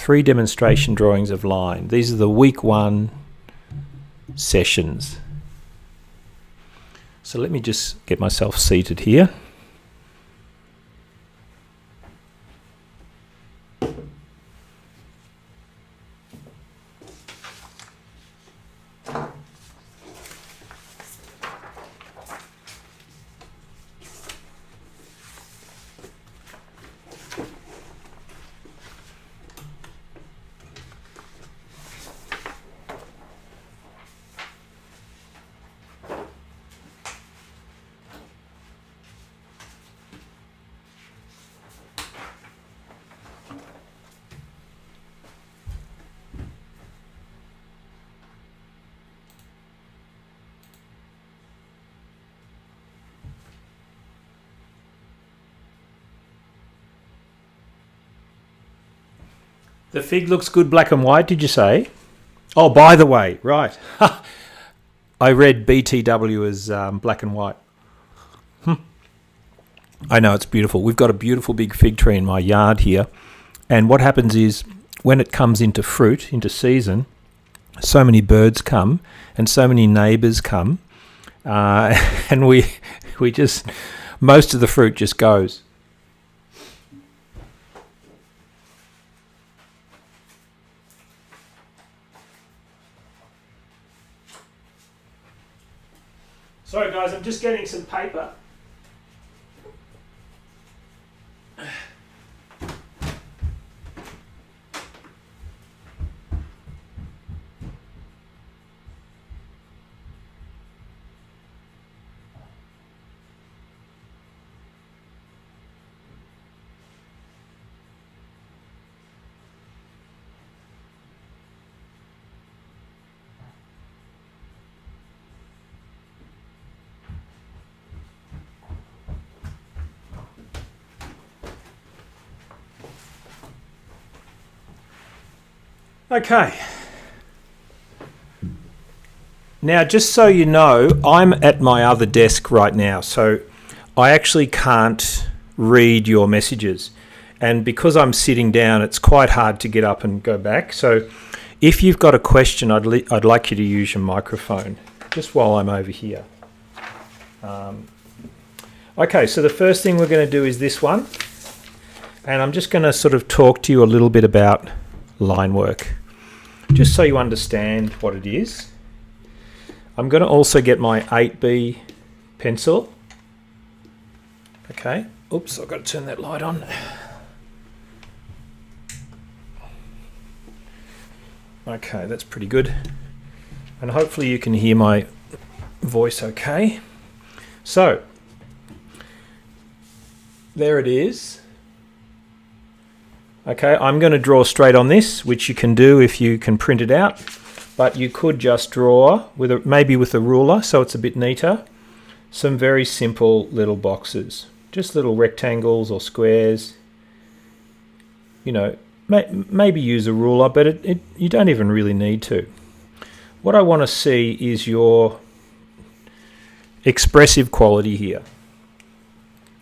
3 demonstration drawings of line. These are the week 1 sessions. So let me just get myself seated here. The fig looks good black and white, did you say? Oh, by the way, right. I read BTW as black and white. I know, it's beautiful. We've got a beautiful big fig tree in my yard here. And what happens is, when it comes into fruit, into season, so many birds come and so many neighbours come. And we just, most of the fruit just goes. Sorry guys, I'm just getting some paper. Okay. Now, just so you know, I'm at my other desk right now, so I actually can't read your messages. And because I'm sitting down, it's quite hard to get up and go back. So if you've got a question, I'd like you to use your microphone, just while I'm over here. Okay, so the first thing we're going to do is this one. And I'm just going to sort of talk to you a little bit about line work, just so you understand what it is. I'm going to also get my 8B pencil. Okay, oops, I've got to turn that light on. Okay, that's pretty good. And hopefully you can hear my voice okay. So, there it is. Okay, I'm going to draw straight on this, which you can do if you can print it out, but you could just draw with maybe with a ruler, so it's a bit neater, some very simple little boxes, just little rectangles or squares. You know, maybe use a ruler, but you don't even really need to. What I want to see is your expressive quality here.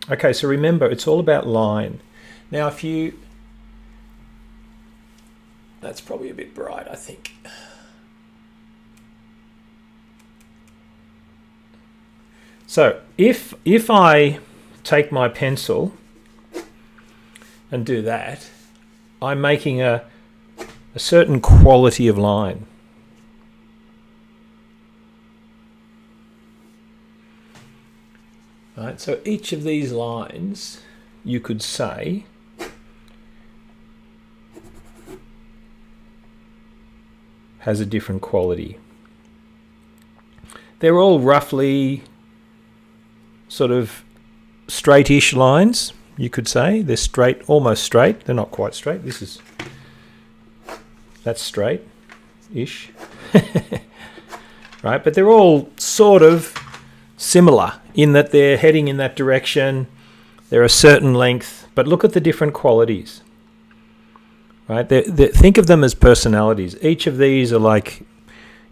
Okay, so remember, it's all about line. Now, if you... That's probably a bit bright, I think. So if I take my pencil and do that, I'm making a certain quality of line. Right, so each of these lines, you could say, has a different quality. They're all roughly sort of straight-ish lines, you could say. They're straight, almost straight. They're not quite straight. That's straight-ish. Right, but they're all sort of similar in that they're heading in that direction. They're a certain length, but look at the different qualities. Right? Think of them as personalities. Each of these are like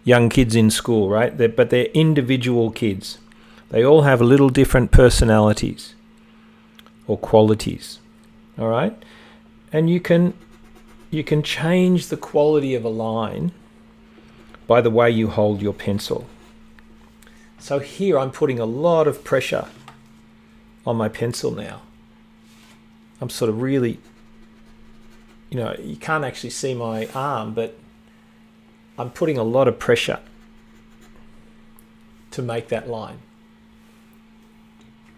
young kids in school, right? But they're individual kids. They all have little different personalities or qualities. All right? And you can you can change the quality of a line by the way you hold your pencil. So here I'm putting a lot of pressure on my pencil now. I'm sort of really, you can't actually see my arm, but I'm putting a lot of pressure to make that line.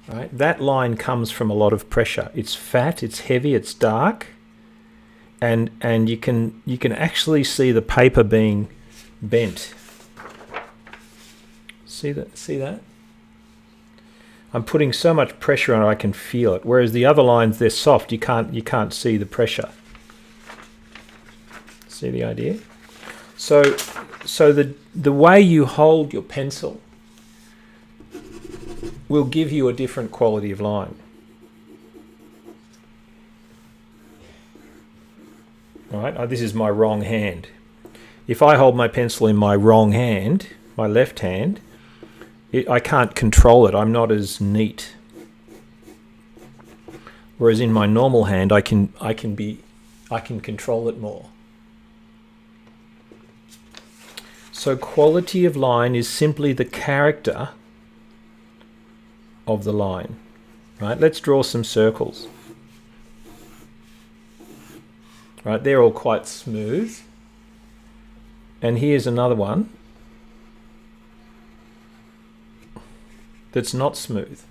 Right? That line comes from a lot of pressure. It's fat, it's heavy, it's dark, and you can actually see the paper being bent. See that? I'm putting so much pressure on it I can feel it. Whereas the other lines, they're soft. You can't see the pressure. See the idea? So the way you hold your pencil will give you a different quality of line. All right, this is my wrong hand. If I hold my pencil in my wrong hand, my left hand, I can't control it. I'm not as neat. Whereas in my normal hand, I can control it more. So quality of line is simply the character of the line. Right? Let's draw some circles. Right? They're all quite smooth. And here's another one that's not smooth.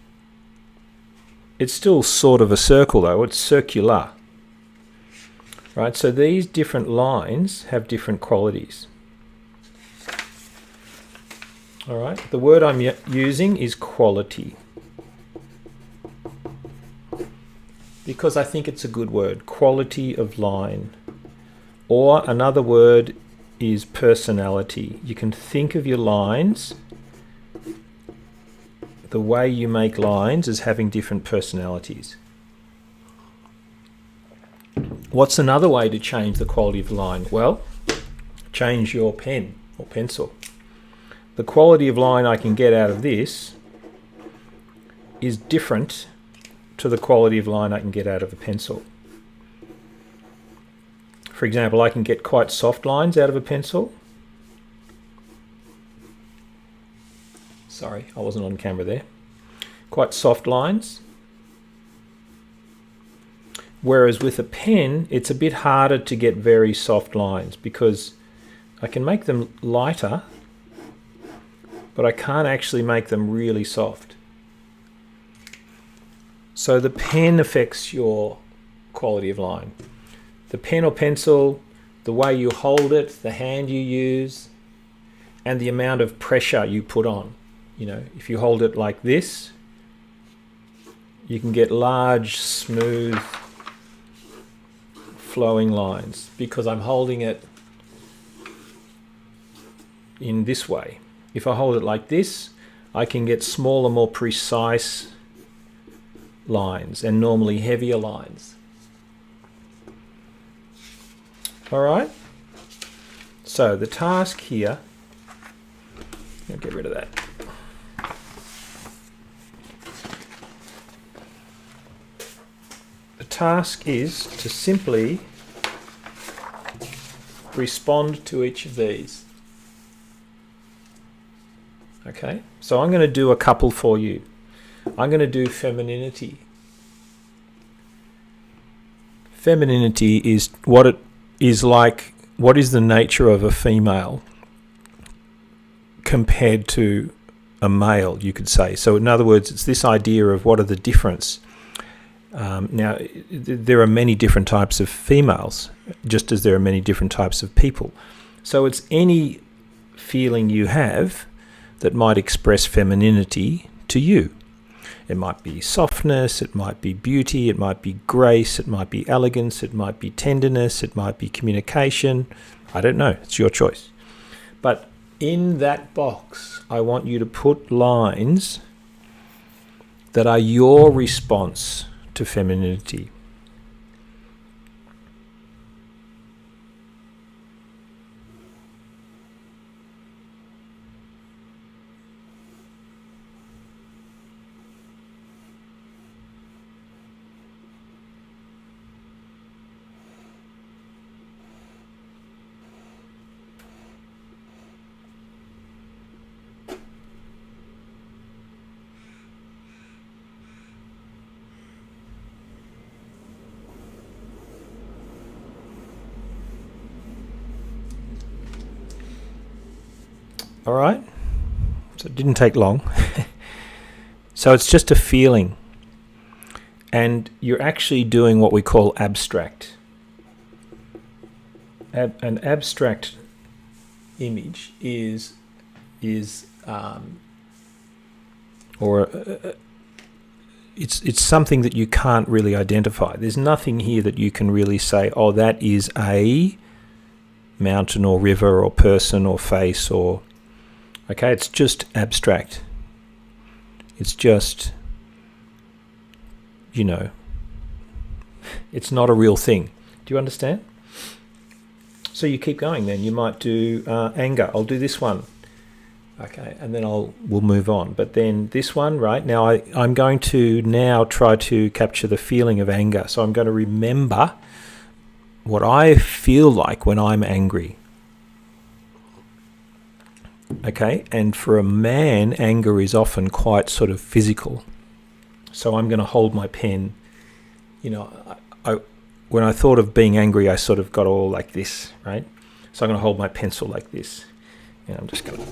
It's still sort of a circle though, it's circular. Right, so these different lines have different qualities. All right, the word I'm using is quality, because I think it's a good word, quality of line. Or another word is personality. You can think of your lines, the way you make lines, as having different personalities. What's another way to change the quality of the line? Well, change your pen or pencil. The quality of line I can get out of this is different to the quality of line I can get out of a pencil. For example, I can get quite soft lines out of a pencil. Sorry, I wasn't on camera there. Quite soft lines. Whereas with a pen, it's a bit harder to get very soft lines because I can make them lighter, but I can't actually make them really soft. So the pen affects your quality of line. The pen or pencil, the way you hold it, the hand you use, and the amount of pressure you put on. If you hold it like this, you can get large, smooth, flowing lines because I'm holding it in this way. If I hold it like this, I can get smaller, more precise lines and normally heavier lines. All right. So the task here, I'll get rid of that. The task is to simply respond to each of these. Okay, so I'm going to do a couple for you. I'm going to do femininity. Femininity is what it is like. What is the nature of a female compared to a male, you could say. So in other words, it's this idea of what are the difference. Now, there are many different types of females, just as there are many different types of people. So it's any feeling you have that might express femininity to you. It might be softness, it might be beauty, it might be grace, it might be elegance, it might be tenderness, it might be communication. I don't know, it's your choice. But in that box, I want you to put lines that are your response to femininity. All right? So it didn't take long. So it's just a feeling. And you're actually doing what we call abstract. An abstract image is it's something that you can't really identify. There's nothing here that you can really say, oh, that is a mountain or river or person or face or... Okay, it's just abstract. It's just, you know, it's not a real thing. Do you understand? So you keep going then. You might do anger. I'll do this one. Okay, and then we'll move on. But then this one, right, now I'm going to now try to capture the feeling of anger. So I'm going to remember what I feel like when I'm angry. Okay, and for a man, anger is often quite sort of physical. So I'm going to hold my pen. You know, when I thought of being angry, I sort of got all like this, right? So I'm going to hold my pencil like this. And I'm just going to...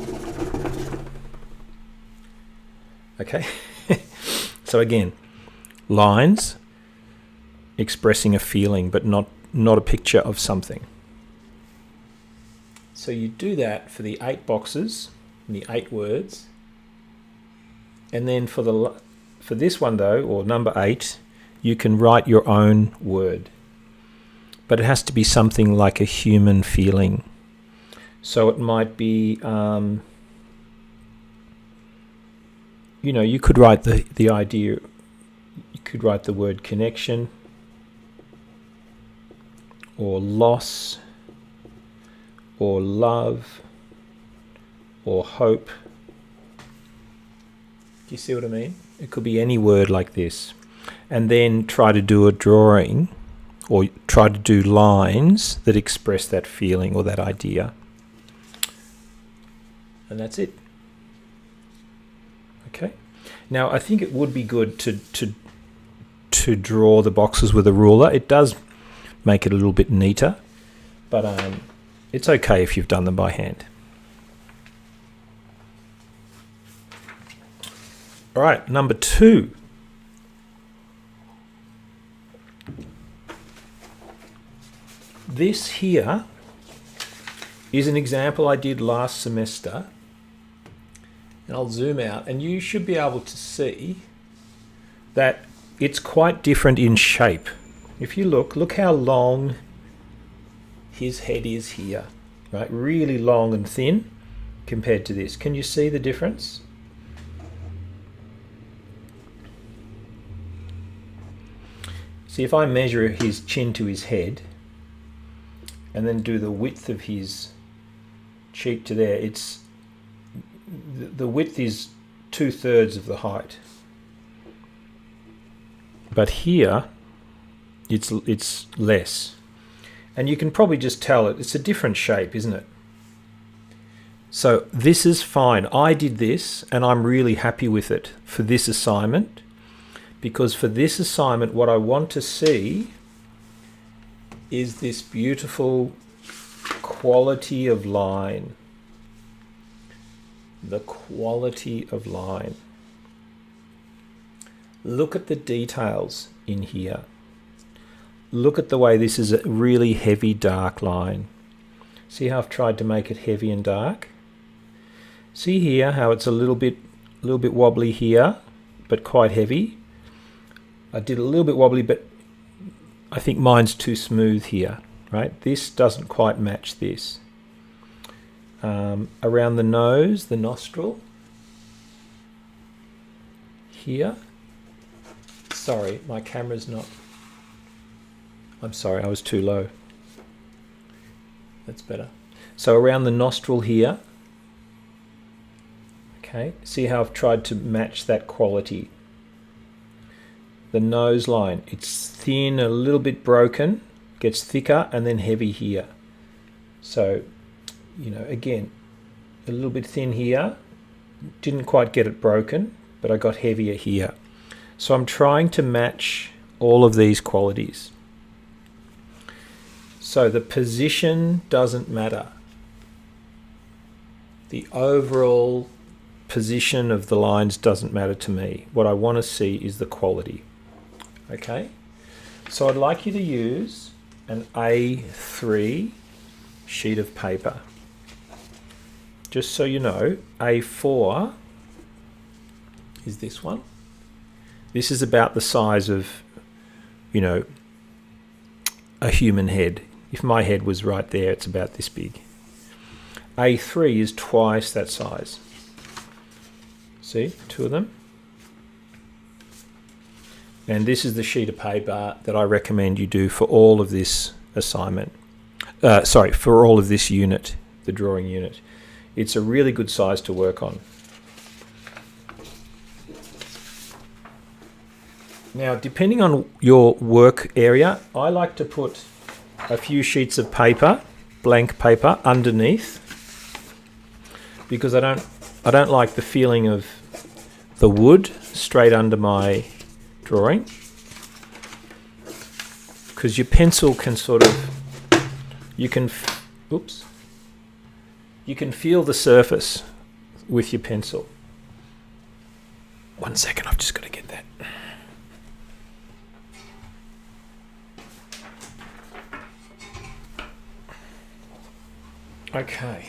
Okay. So again, lines expressing a feeling, but not a picture of something. So you do that for the 8 boxes and the 8 words. And then for this one though, or number 8, you can write your own word. But it has to be something like a human feeling. So it might be, you know, you could write the idea, you could write the word connection, or loss, or love, or hope. Do you see what I mean? It could be any word like this. And then try to do a drawing, or try to do lines that express that feeling or that idea. And that's it. Okay. Now I think it would be good to draw the boxes with a ruler. It does make it a little bit neater, but it's okay if you've done them by hand. All right, number 2. This here is an example I did last semester. And I'll zoom out, and you should be able to see that it's quite different in shape. If you look how long his head is here, right? Really long and thin compared to this. Can you see the difference? See, if I measure his chin to his head and then do the width of his cheek to there, the width is 2/3 of the height. But here it's less. And you can probably just tell it's a different shape, isn't it? So this is fine. I did this and I'm really happy with it for this assignment, because for this assignment what I want to see is this beautiful quality of line. The quality of line. Look at the details in here. Look at the way this is a really heavy dark line. See how I've tried to make it heavy and dark? See here how it's a little bit wobbly here, but quite heavy. I did a little bit wobbly, but I think mine's too smooth here, right? This doesn't quite match this. Around the nose, the nostril, here. Sorry, my camera's not... I'm sorry, I was too low. That's better. So around the nostril here, okay, see how I've tried to match that quality. The nose line, it's thin, a little bit broken, gets thicker and then heavy here. So, you know, again, a little bit thin here, didn't quite get it broken, but I got heavier here. So I'm trying to match all of these qualities. So the position doesn't matter. The overall position of the lines doesn't matter to me. What I want to see is the quality. Okay? So I'd like you to use an A3 sheet of paper. Just so you know, A4 is this one. This is about the size of, you know, a human head. If my head was right there, it's about this big. A3 is twice that size. See, two of them. And this is the sheet of paper that I recommend you do for all of this assignment. For all of this unit, the drawing unit. It's a really good size to work on. Now, depending on your work area, I like to put a few sheets of paper, blank paper, underneath, because I don't like the feeling of the wood straight under my drawing, because your pencil can sort of, you can feel the surface with your pencil. 1 second, I've just got to get that. Okay.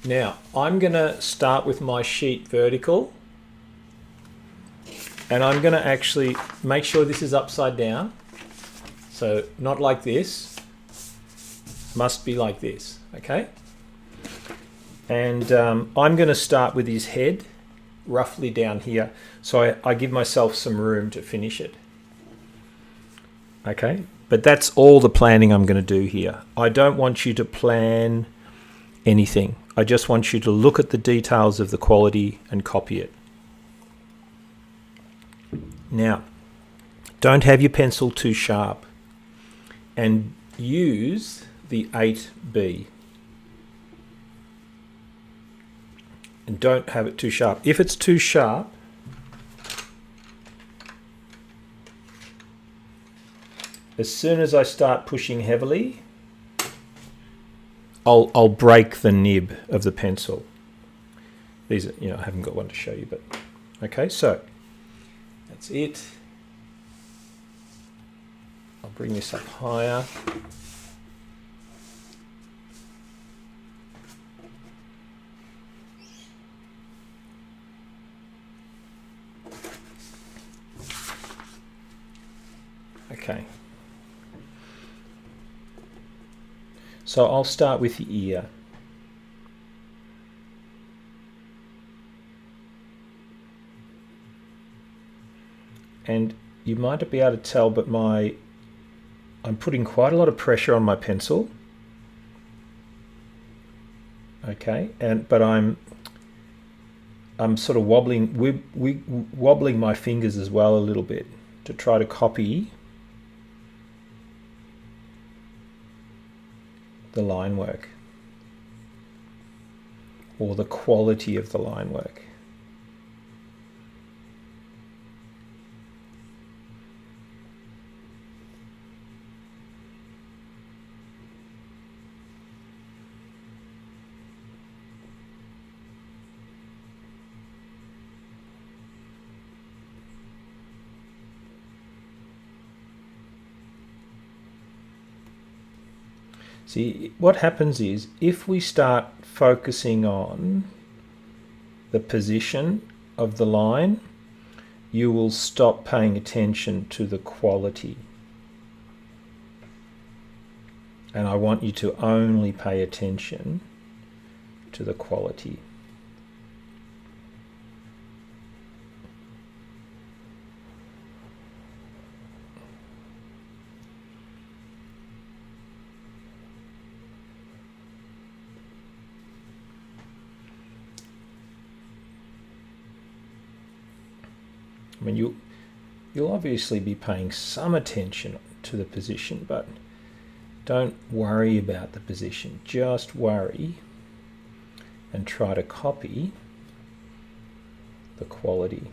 Now, I'm going to start with my sheet vertical, and I'm going to actually make sure this is upside down. So not like this, must be like this, okay? And I'm going to start with his head roughly down here, so I give myself some room to finish it. Okay, but that's all the planning I'm going to do here. I don't want you to plan anything. I just want you to look at the details of the quality and copy it. Now, don't have your pencil too sharp, and use the 8B. And don't have it too sharp. If it's too sharp, as soon as I start pushing heavily, I'll break the nib of the pencil. These are, I haven't got one to show you, but okay, so that's it. I'll bring this up higher. Okay. So I'll start with the ear. And you might be able to tell, but I'm putting quite a lot of pressure on my pencil. Okay, but I'm sort of wobbling my fingers as well a little bit to try to copy the line work, or the quality of the line work. See, what happens is, if we start focusing on the position of the line, you will stop paying attention to the quality. And I want you to only pay attention to the quality. I mean, you'll obviously be paying some attention to the position, but don't worry about the position. Just worry and try to copy the quality.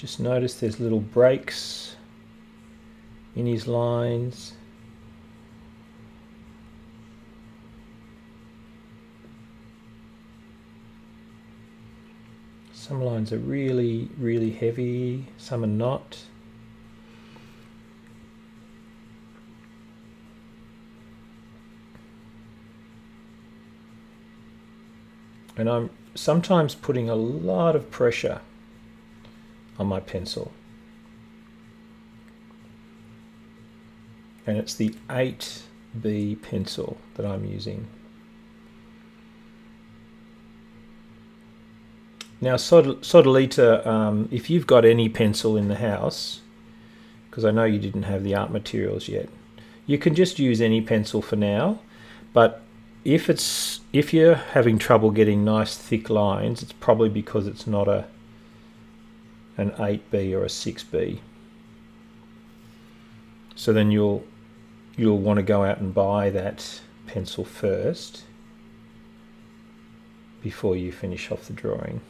Just notice there's little breaks in his lines. Some lines are really, really heavy, some are not. And I'm sometimes putting a lot of pressure on my pencil. And it's the 8B pencil that I'm using. Now, Sodalita, if you've got any pencil in the house, because I know you didn't have the art materials yet, you can just use any pencil for now. But if you're having trouble getting nice thick lines, it's probably because it's not an 8B or a 6B. So then you'll want to go out and buy that pencil first before you finish off the drawing.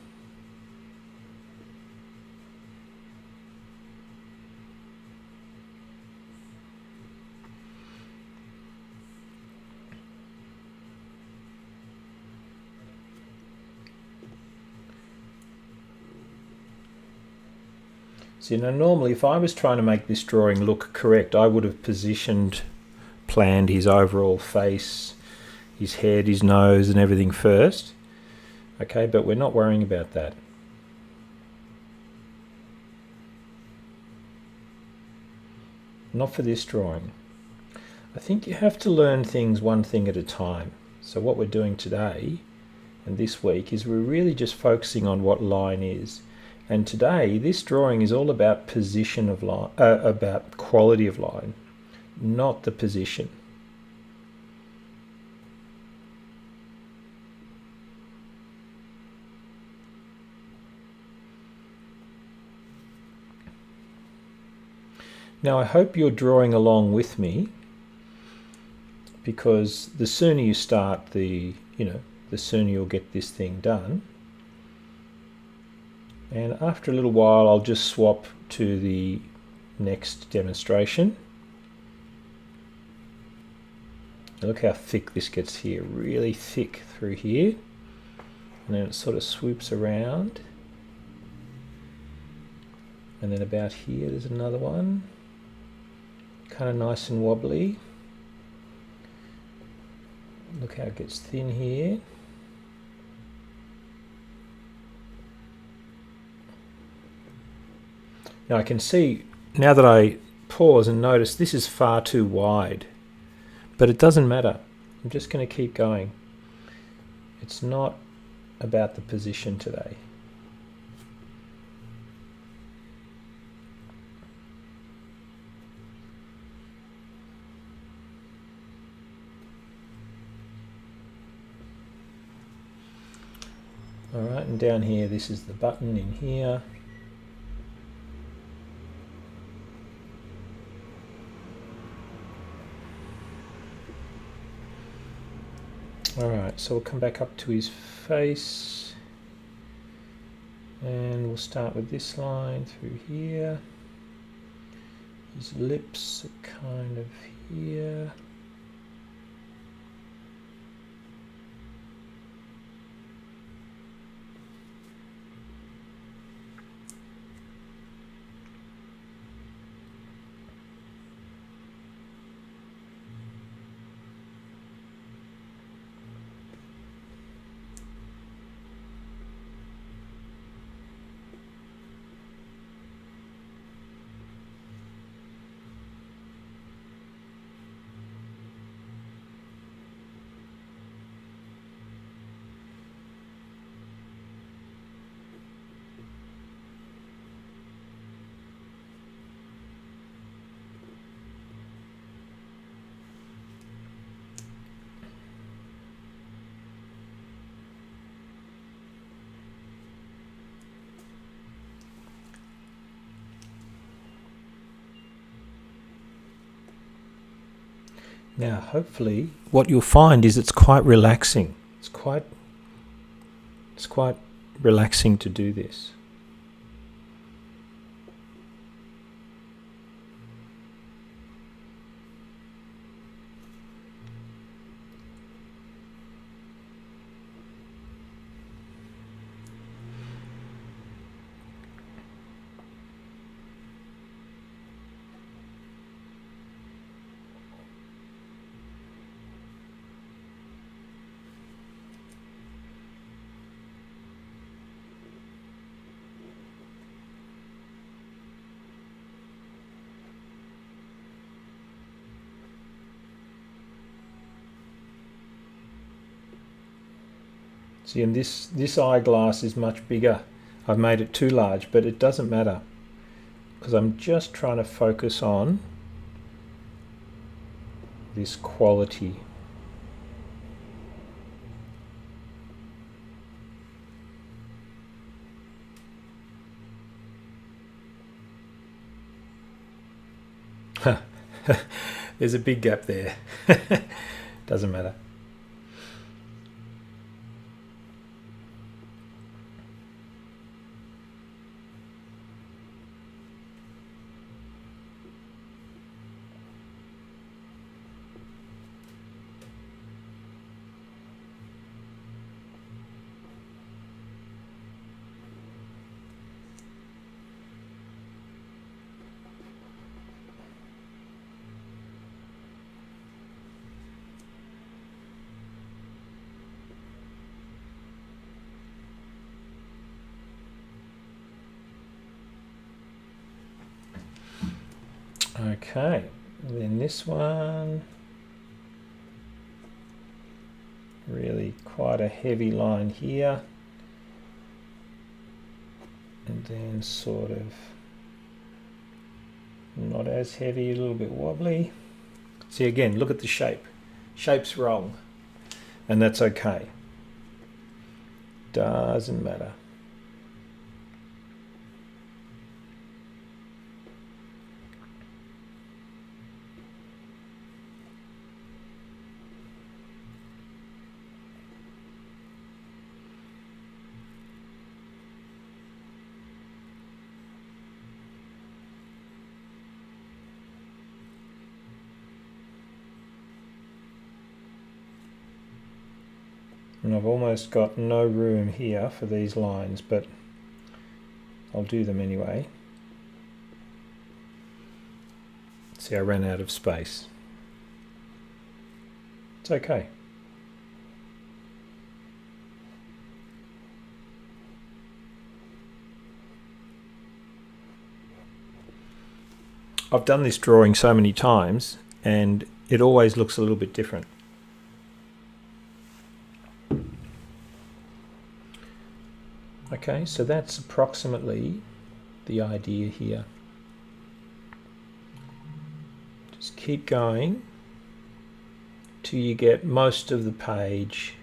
So, normally if I was trying to make this drawing look correct, I would have planned his overall face, his head, his nose and everything first. Okay, but we're not worrying about that. Not for this drawing. I think you have to learn things one thing at a time. So what we're doing today and this week is we're really just focusing on what line is. And today, this drawing is all about position of line, about quality of line, not the position. Now, I hope you're drawing along with me, because the sooner you start, the sooner you'll get this thing done. And after a little while, I'll just swap to the next demonstration. Look how thick this gets here, really thick through here. And then it sort of swoops around. And then about here, there's another one. Kind of nice and wobbly. Look how it gets thin here. Now I can see, now that I pause and notice, this is far too wide. But it doesn't matter. I'm just going to keep going. It's not about the position today. Alright, and down here, this is the button in here. Alright, so we'll come back up to his face and we'll start with this line through here. His lips are kind of here. Now, hopefully, what you'll find is it's quite relaxing. It's quite relaxing to do this. See, and this eyeglass is much bigger. I've made it too large, but it doesn't matter because I'm just trying to focus on this quality. There's a big gap there. Doesn't matter. Okay, and then this one, really quite a heavy line here, and then sort of not as heavy, a little bit wobbly. See, again, look at the shape. Shape's wrong, and that's okay. Doesn't matter. And I've almost got no room here for these lines, but I'll do them anyway. See, I ran out of space. It's okay. I've done this drawing so many times and it always looks a little bit different. Okay, so that's approximately the idea here. Just keep going till you get most of the page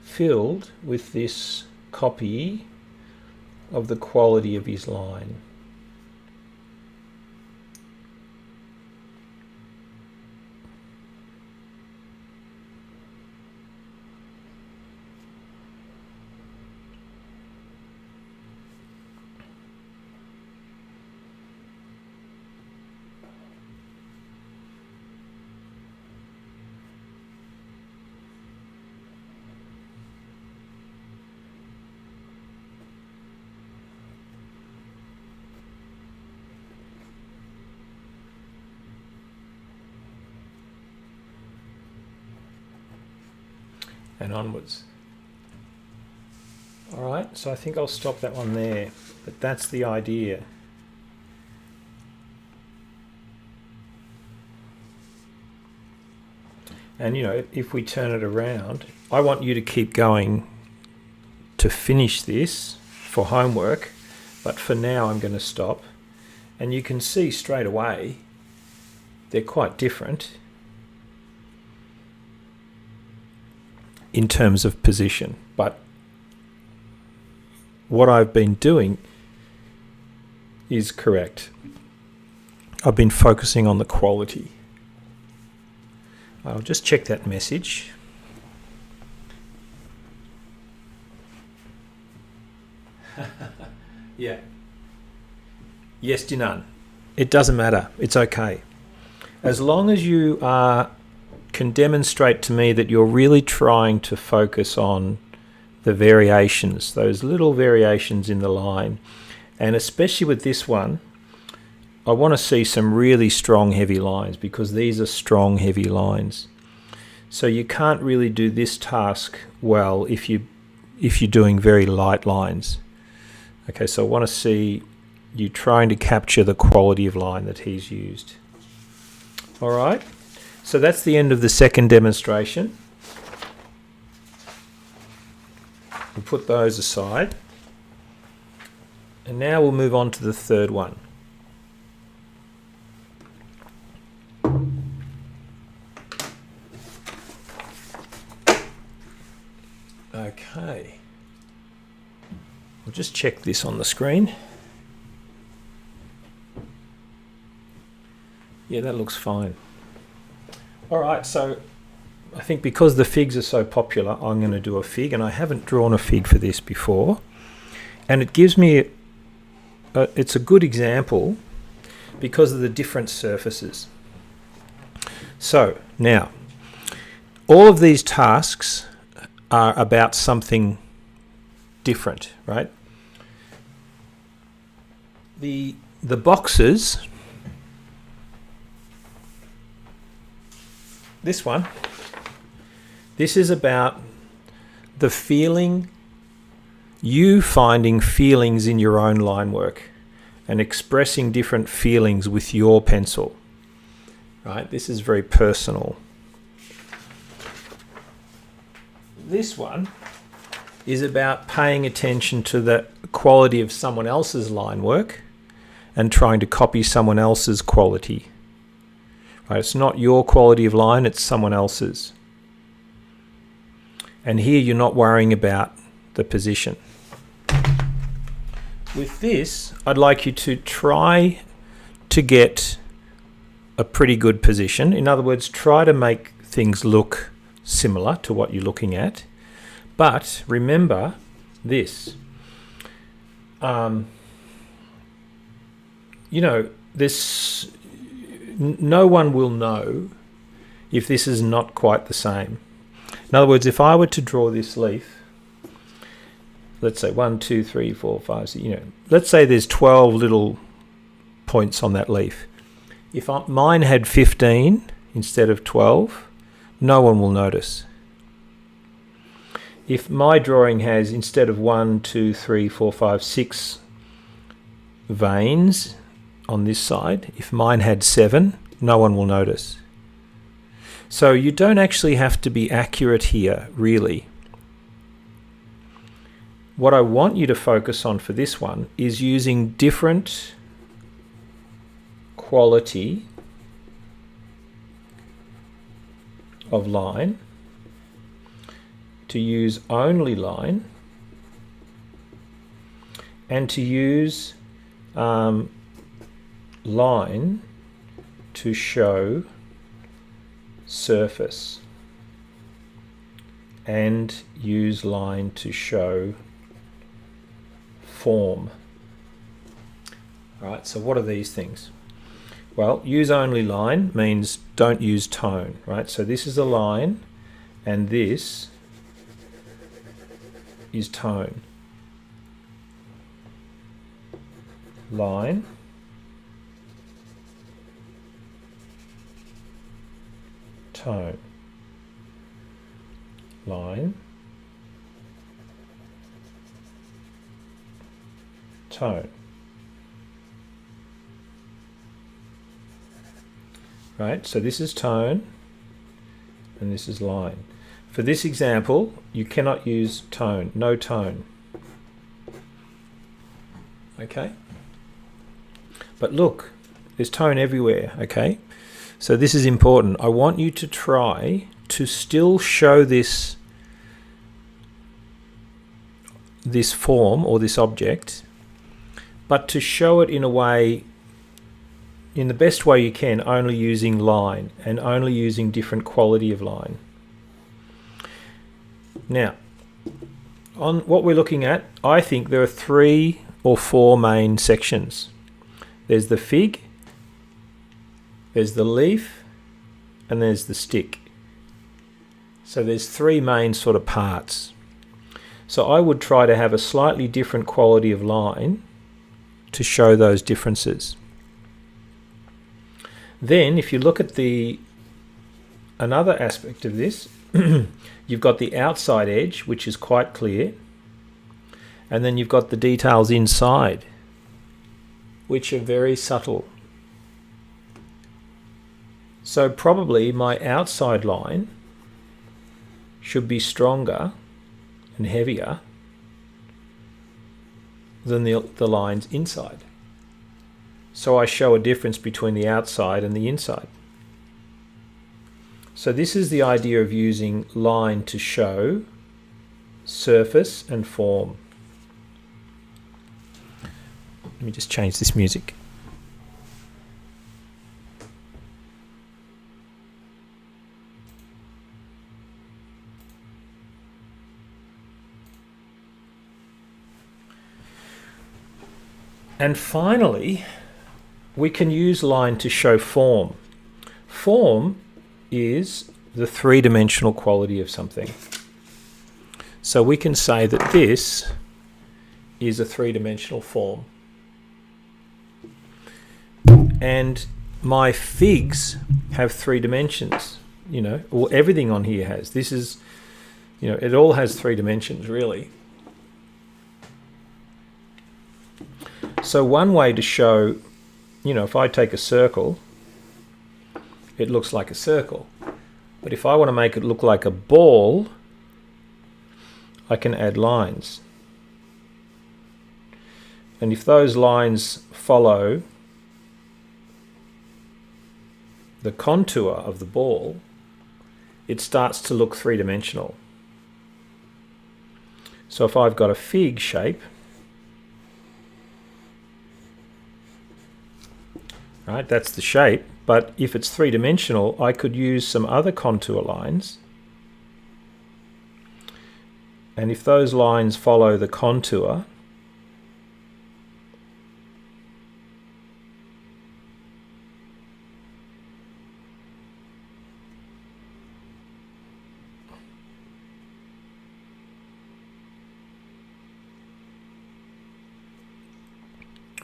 filled with this copy of the quality of his line. And onwards. All right, so I think I'll stop that one there, but that's the idea. And you know, if we turn it around, I want you to keep going to finish this for homework, but for now I'm going to stop. And you can see straight away they're quite different in terms of position, but what I've been doing is correct. I've been focusing on the quality. I'll just check that message. Yeah. Yes, Dinan. It doesn't matter. It's okay. As long as you can demonstrate to me that you're really trying to focus on the variations, those little variations in the line. And especially with this one, I want to see some really strong heavy lines because these are strong heavy lines. So you can't really do this task well if you're doing very light lines. Okay, so I want to see you trying to capture the quality of line that he's used. All right, so that's the end of the second demonstration. We'll put those aside. And now we'll move on to the third one. Okay. We'll just check this on the screen. Yeah, that looks fine. All right, so I think because the figs are so popular, I'm going to do a fig, and I haven't drawn a fig for this before. And it gives me, it's a good example because of the different surfaces. So now, all of these tasks are about something different, right? The boxes, this one, this is about the feeling, you finding feelings in your own line work and expressing different feelings with your pencil, right? This is very personal. This one is about paying attention to the quality of someone else's line work and trying to copy someone else's quality. Right? It's not your quality of line, it's someone else's. And here you're not worrying about the position. With this, I'd like you to try to get a pretty good position. In other words, try to make things look similar to what you're looking at. But remember this. You know, this, no one will know if this is not quite the same. In other words, if I were to draw this leaf, let's say 1, 2, 3, 4, 5, 6, you know, let's say there's 12 little points on that leaf. If mine had 15 instead of 12, no one will notice. If my drawing has, instead of 1, 2, 3, 4, 5, 6 veins on this side, if mine had 7, no one will notice. So you don't actually have to be accurate here, really. What I want you to focus on for this one is using different quality of line, to use only line, and to use line to show surface, and use line to show form. All right, so what are these things? Well, use only line means don't use tone, right? So this is a line and this is tone. Line, tone, line, tone. Right, so this is tone and this is line. For this example, you cannot use tone, no tone. Okay? But look, there's tone everywhere, okay? So this is important. I want you to try to still show this form or this object, but to show it in a way, in the best way you can, only using line and only using different quality of line. Now, on what we're looking at, I think there are 3 or 4 main sections. There's the fig, there's the leaf, and there's the stick. So there's 3 main sort of parts. So I would try to have a slightly different quality of line to show those differences. Then if you look at another aspect of this, you've got the outside edge, which is quite clear, and then you've got the details inside, which are very subtle. So probably my outside line should be stronger and heavier than the lines inside. So I show a difference between the outside and the inside. So this is the idea of using line to show surface and form. Let me just change this music. And finally, we can use line to show form. Form is the three-dimensional quality of something. So we can say that this is a three-dimensional form. And my figs have 3 dimensions, you know, or everything on here has. This is, you know, it all has 3 dimensions, really. So one way to show, you know, if I take a circle, it looks like a circle. But if I want to make it look like a ball, I can add lines. And if those lines follow the contour of the ball, it starts to look three-dimensional. So if I've got a fig shape, right, that's the shape, but if it's three-dimensional, I could use some other contour lines, and if those lines follow the contour,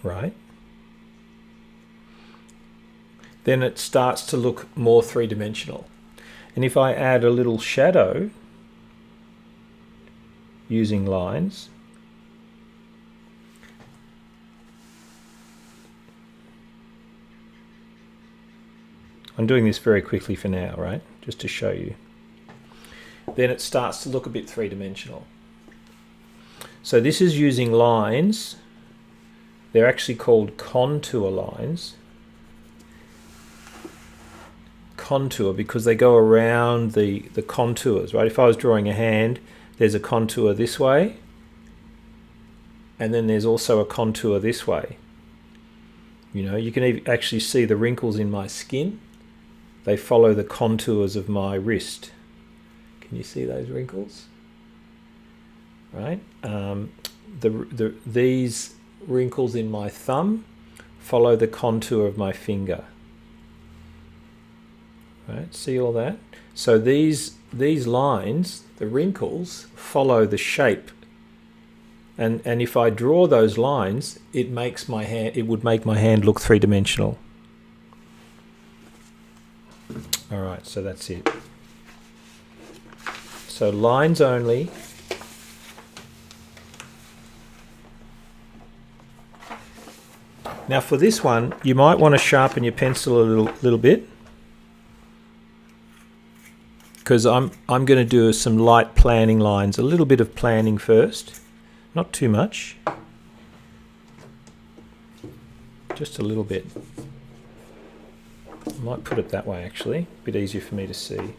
right, then it starts to look more three-dimensional. And if I add a little shadow using lines, I'm doing this very quickly for now, right, just to show you, then it starts to look a bit three-dimensional. So this is using lines. They're actually called contour lines. Contour because they go around the contours, right? If I was drawing a hand, there's a contour this way, and then there's also a contour this way. You know, you can actually see the wrinkles in my skin. They follow the contours of my wrist. Can you see those wrinkles? Right? These wrinkles in my thumb follow the contour of my finger. Right, see all that? So these lines, the wrinkles, follow the shape. And if I draw those lines, it would make my hand look three-dimensional. All right, so that's it. So lines only. Now for this one, you might want to sharpen your pencil a little bit, because I'm going to do some light planning lines, a little bit of planning first, not too much, just a little bit. I might put it that way actually, a bit easier for me to see.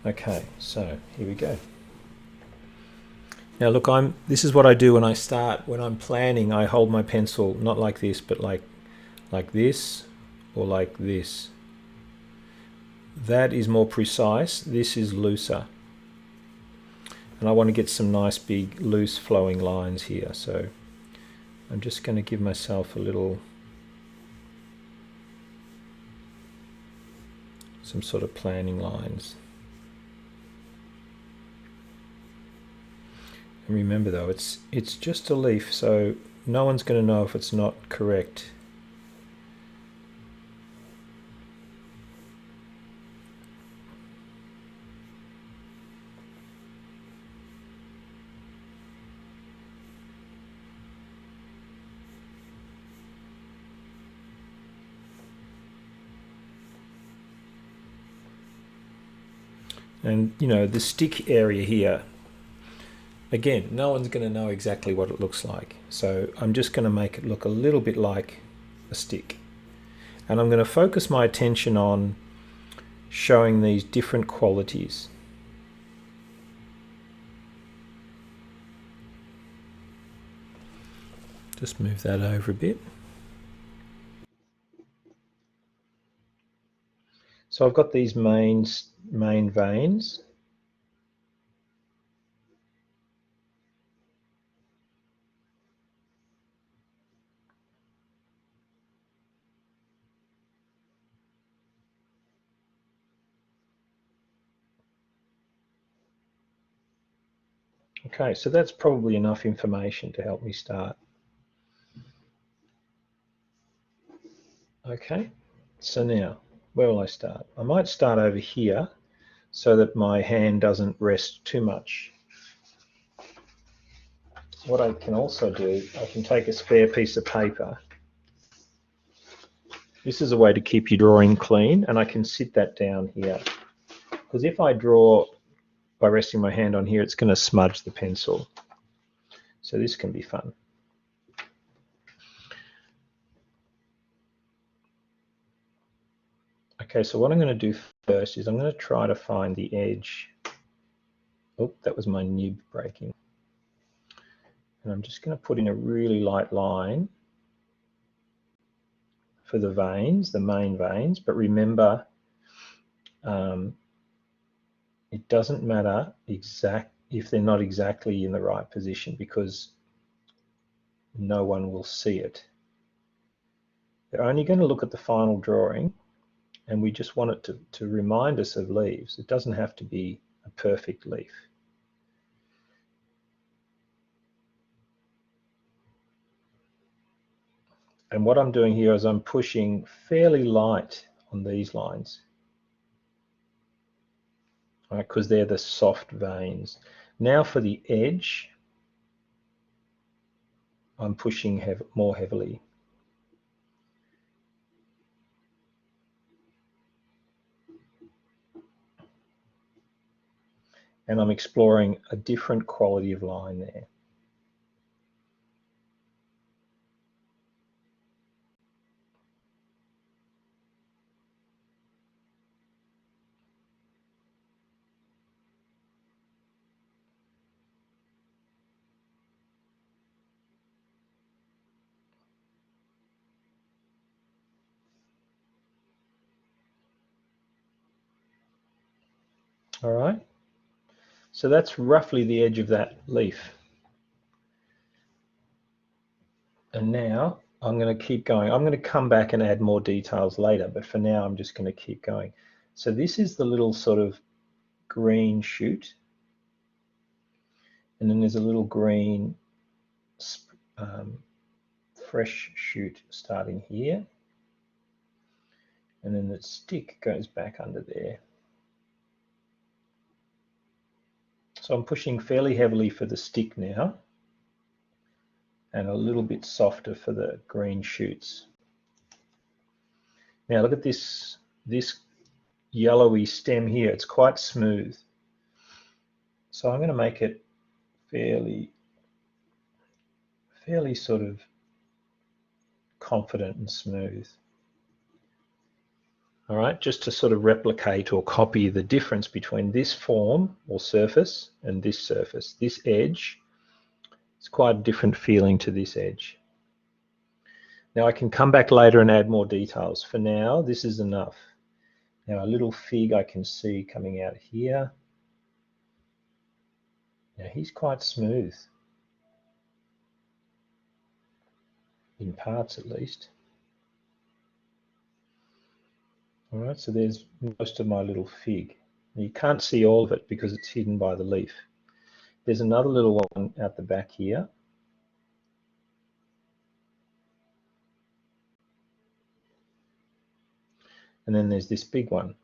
Okay, so here we go. Now look, this is what I do when I start. When I'm planning, I hold my pencil not like this, but like this or like this. That is more precise. This is looser. And I want to get some nice big loose flowing lines here. So I'm just going to give myself some sort of planning lines. And remember though, it's just a leaf, so no one's going to know if it's not correct. And you know, the stick area here, again, no one's going to know exactly what it looks like. So I'm just going to make it look a little bit like a stick. And I'm going to focus my attention on showing these different qualities. Just move that over a bit. So I've got these main veins. Okay, so that's probably enough information to help me start. Okay, so now, where will I start? I might start over here so that my hand doesn't rest too much. What I can also do, I can take a spare piece of paper. This is a way to keep your drawing clean, and I can sit that down here. Because if I draw by resting my hand on here, it's going to smudge the pencil. So this can be fun. Okay, so what I'm going to do first is I'm going to try to find the edge. Oh, that was my nib breaking. And I'm just going to put in a really light line for the veins, the main veins. But remember, it doesn't matter if they're not exactly in the right position, because no one will see it. They're only going to look at the final drawing, and we just want it to remind us of leaves. It doesn't have to be a perfect leaf. And what I'm doing here is I'm pushing fairly light on these lines, right, because they're the soft veins. Now for the edge, I'm pushing more heavily. And I'm exploring a different quality of line there. All right, so that's roughly the edge of that leaf. And now I'm going to keep going. I'm going to come back and add more details later, but for now I'm just going to keep going. So this is the little sort of green shoot, and then there's a little green fresh shoot starting here, and then the stick goes back under there. So I'm pushing fairly heavily for the stick now, and a little bit softer for the green shoots. Now look at this yellowy stem here. It's quite smooth. So I'm going to make it fairly sort of confident and smooth. All right, just to sort of replicate or copy the difference between this form or surface and this surface. This edge, it's quite a different feeling to this edge. Now I can come back later and add more details. For now, this is enough. Now a little fig I can see coming out here. Now he's quite smooth, in parts at least. All right, so there's most of my little fig. You can't see all of it because it's hidden by the leaf. There's another little one out the back here. And then there's this big one.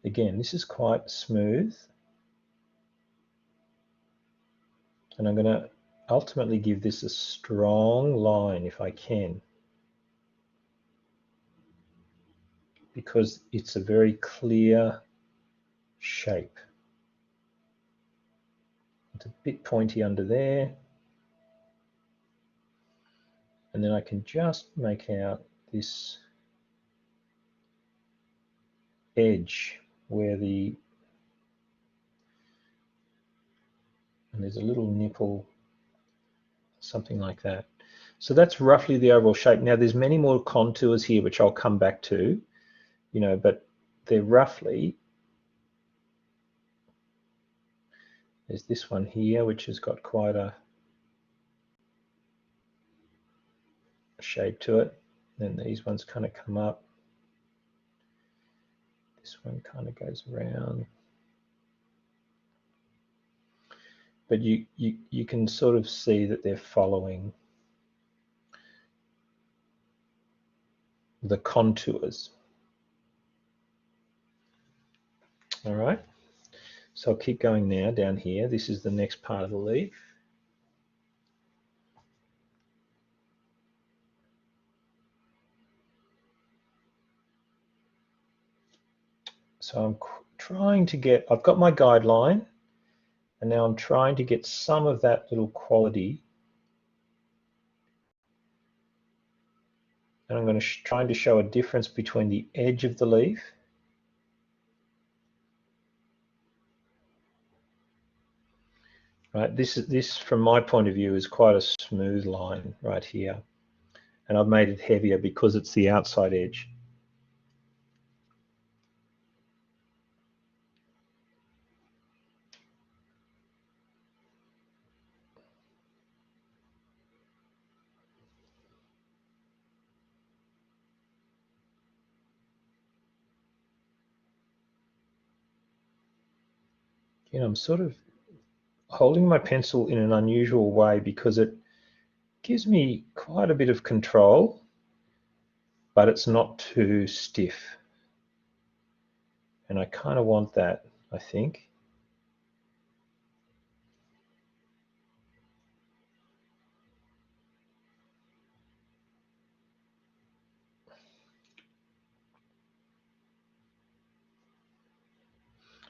Again, this is quite smooth. And I'm going to ultimately give this a strong line if I can. because it's a very clear shape. It's a bit pointy under there. And then I can just make out this edge where and there's a little nipple, something like that. So that's roughly the overall shape. Now there's many more contours here which I'll come back to, but they're roughly, there's this one here which has got quite a shape to it. Then these ones kind of come up. This one kind of goes around. But you can sort of see that they're following the contours. All right, so I'll keep going now down here. This is the next part of the leaf. So I'm trying to get, I've got my guideline, and now I'm trying to get some of that little quality. And I'm going to trying to show a difference between the edge of the leaf right. This from my point of view is quite a smooth line right here, and I've made it heavier because it's the outside edge. I'm sort of holding my pencil in an unusual way because it gives me quite a bit of control, but it's not too stiff. And I kind of want that, I think.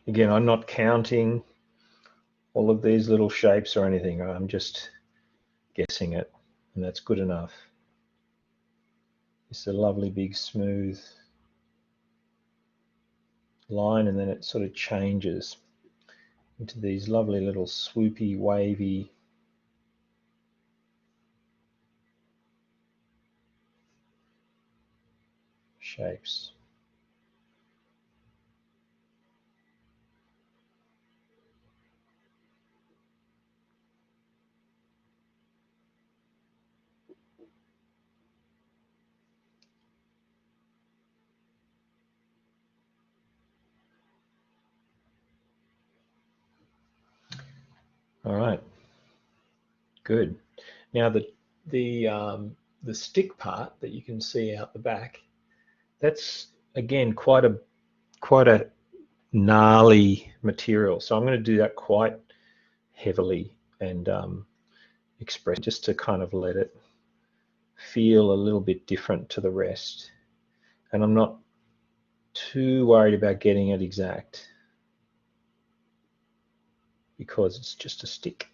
Again, I'm not counting all of these little shapes or anything. I'm just guessing it, and that's good enough. It's a lovely big smooth line, and then it sort of changes into these lovely little swoopy, wavy shapes. All right, good. Now the stick part that you can see out the back, that's again quite a gnarly material. So I'm going to do that quite heavily and express, just to kind of let it feel a little bit different to the rest. And I'm not too worried about getting it exact because it's just a stick.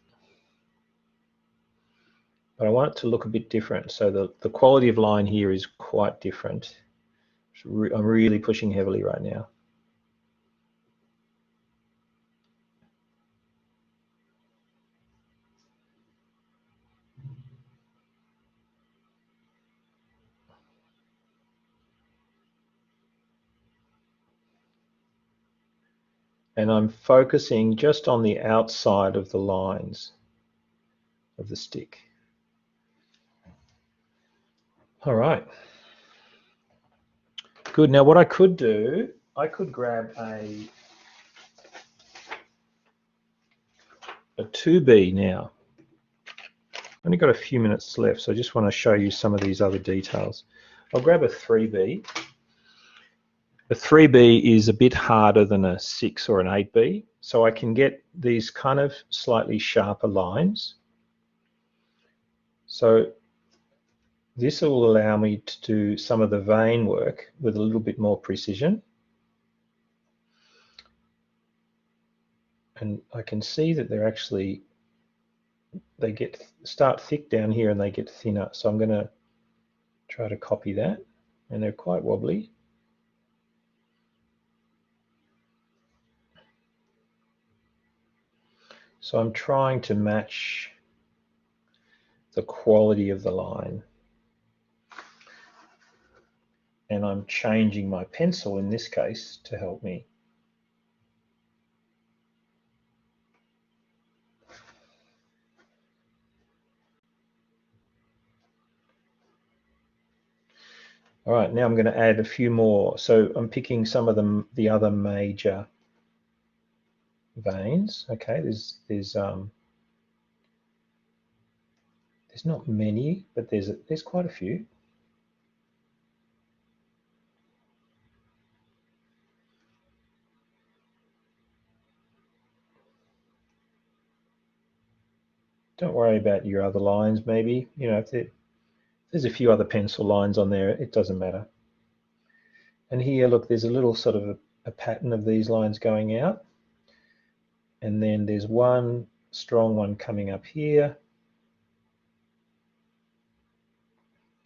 But I want it to look a bit different. So the quality of line here is quite different. I'm really pushing heavily right now. And I'm focusing just on the outside of the lines of the stick. All right. Good. Now what I could do, I could grab a 2B now. I've only got a few minutes left, so I just want to show you some of these other details. I'll grab a 3B. A 3B is a bit harder than a 6 or an 8B, so I can get these kind of slightly sharper lines. So This will allow me to do some of the vein work with a little bit more precision. And I can see that they're actually, they start thick down here and they get thinner. So I'm going to try to copy that, and they're quite wobbly. So I'm trying to match the quality of the line. And I'm changing my pencil in this case to help me. All right, now I'm going to add a few more. So I'm picking some of them, the other major veins. Okay, there's not many, but there's quite a few. Don't worry about your other lines, maybe. You know, if there's a few other pencil lines on there, it doesn't matter. And here, look, there's a little sort of a pattern of these lines going out. And then there's one strong one coming up here.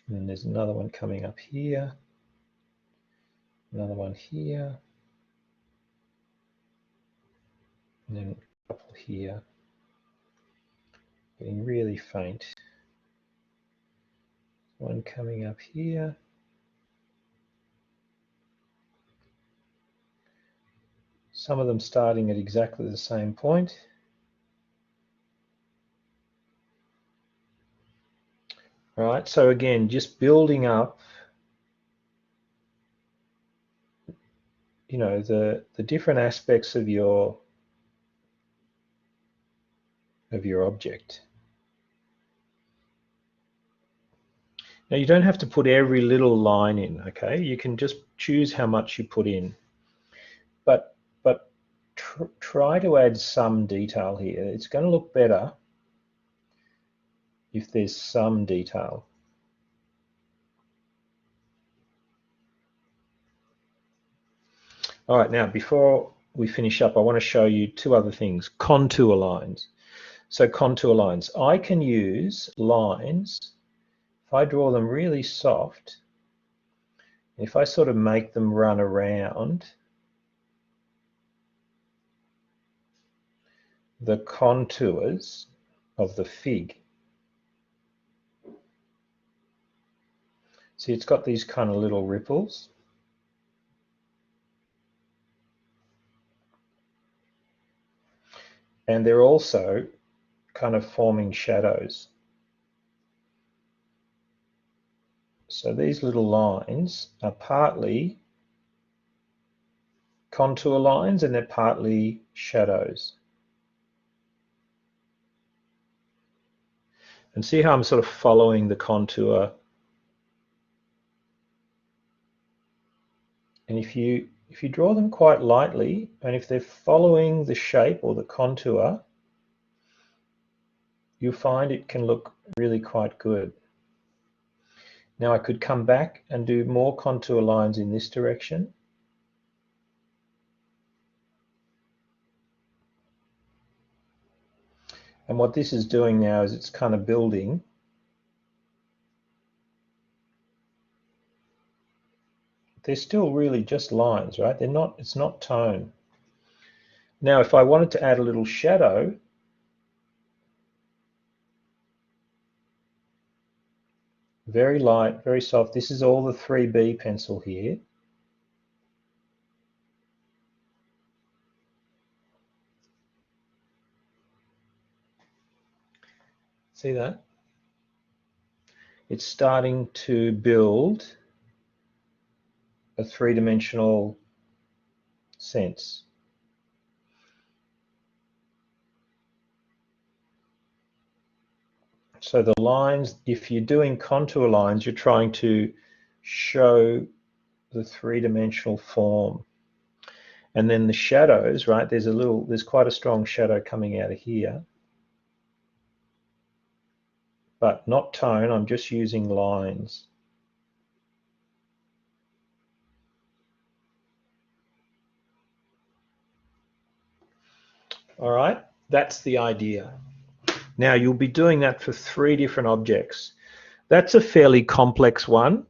And then there's another one coming up here. Another one here. And then a couple here. Getting really faint. One coming up here. Some of them starting at exactly the same point. All right, so again, just building up, you know, the different aspects of your object. Now you don't have to put every little line in, okay? You can just choose how much you put in. But try to add some detail here. It's going to look better if there's some detail. All right, now before we finish up, I want to show you two other things. Contour lines. So contour lines. I can use lines, if I draw them really soft, if I sort of make them run around the contours of the fig. See, it's got these kind of little ripples. And they're also kind of forming shadows. So these little lines are partly contour lines and they're partly shadows. And see how I'm sort of following the contour. And if you draw them quite lightly, and if they're following the shape or the contour, you'll find it can look really quite good. Now I could come back and do more contour lines in this direction. And what this is doing now is it's kind of building they're still really just lines, right? They're not, it's not tone. Now, if I wanted to add a little shadow, very light, very soft. This is all the 3B pencil here. See that? It's starting to build a three-dimensional sense. So the lines, if you're doing contour lines, you're trying to show the three-dimensional form. And then the shadows, right? There's quite a strong shadow coming out of here. but not tone. I'm just using lines. All right, that's the idea. Now you'll be doing that for 3 different objects. That's a fairly complex one.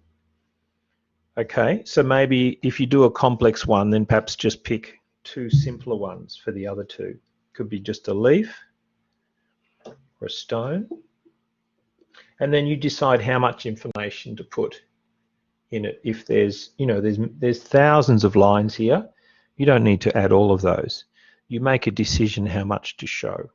Okay, so maybe if you do a complex one, then perhaps just pick 2 simpler ones for the other 2. Could be just a leaf or a stone. And then you decide how much information to put in it. If there's, you know, there's thousands of lines here, you don't need to add all of those. You make a decision how much to show.